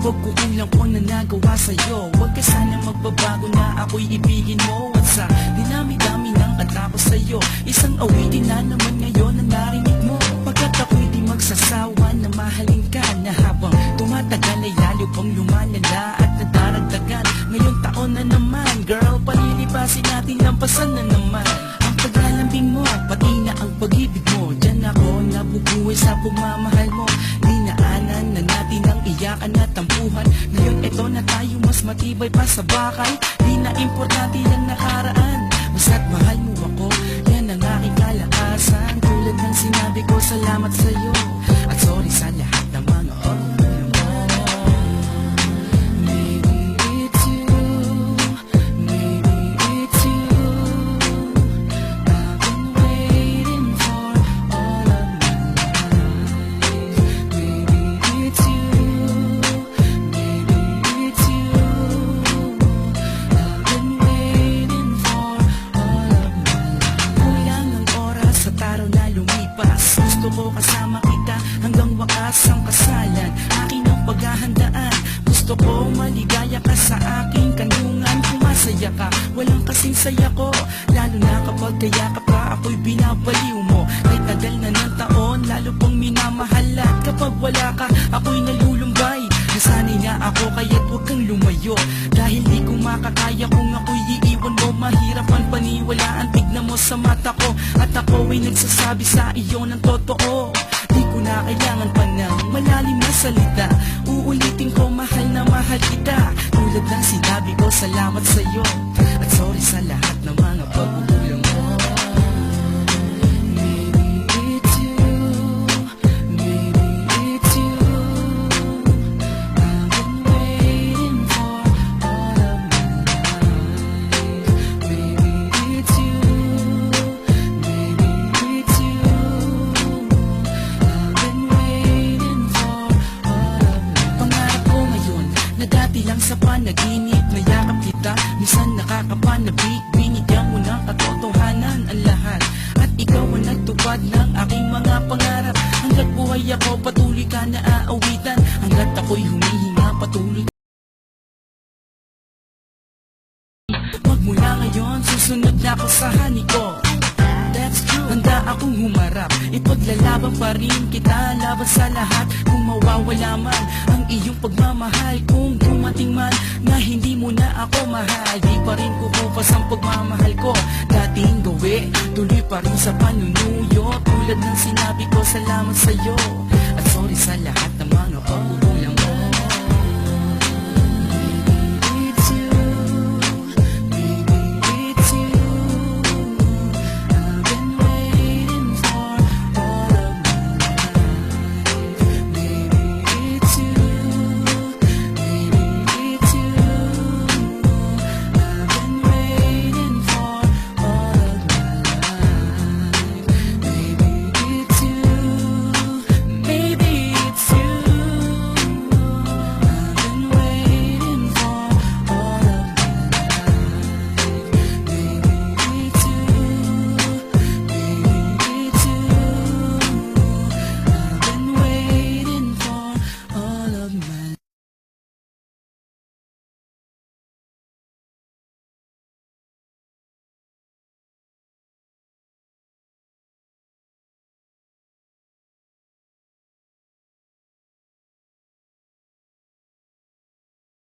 pagkukulang ko na nagawa sa'yo. Huwag ka sana magbabago na ako'y ibigin mo. At sa dinami-dami ng kanta ko sa'yo, isang awitin na naman ngayon na narinig mo. Pagkat ako'y di magsasawa na mahalin ka, na habang tumatagal ay lalo pang lumalala at nadaragdagan. Ngayong taon na naman, girl, palilipasin natin, lampasan na naman ang paglalambing mo, pati na ang pag-ibig mo. Diyan ako nabubuhay sa pagmamahal mo. Dinaanan na natin ang iyakan at tampuhan. Ngayon eto na tayo, mas matibay pa sa bakal. Di na importante ang nakaraan, basta't mahal mo ako, yan ang aking kalakasan. Tulad ng sinabi ko, salamat sa'yo at sorry sa lahat ng mga gusto ko kasama kita hanggang wakas ang kasalan. Akin ang paghahandaan, gusto ko maligaya ka sa aking kanungan. Kung masaya ka, walang kasing saya ko, lalo na kapag kayakap ka, ako'y binabaliw mo. Kay tagal na ng taon, lalo pang minamahal. At kapag wala ka, ako'y nalulumbay. Nasanay na ako, kaya't huwag kang lumayo, dahil di ko makakaya kung ako'y iiwan mo. Mahirap ang paniwalaan, tignan mo sa mata ko, at ako ay nagsasabi sa iyo ng totoo. Di ko na kailangan pa ng malalim na salita, uulitin ko, mahal na mahal kita. Tulad ng sinabi ko, salamat sa'yo at sorry sa lahat ng mga pagkukulang mo. Lang sa panaginip, nayakap kita, minsan nakakapanabik. Binigyan mo ng katotohanan ang lahat, at ikaw ang nagtupad ng aking mga pangarap. Hanggat buhay ako, patuloy ka na aawitan. Hanggat ako'y humihinga, patuloy. Magmula ngayon, susunod na ako sa hani ko. That's true, handa akong humarap, ipaglalaban pa rin kita laban sa lahat. Kung mawawala man ang iyong pagmamahal, kung dumating man na hindi mo na ako mahal, di pa rin kukupas ang pagmamahal ko. Dating gawi, tuloy pa rin sa panunuyo. Tulad ng sinabi ko, salamat sa'yo at sorry sa lahat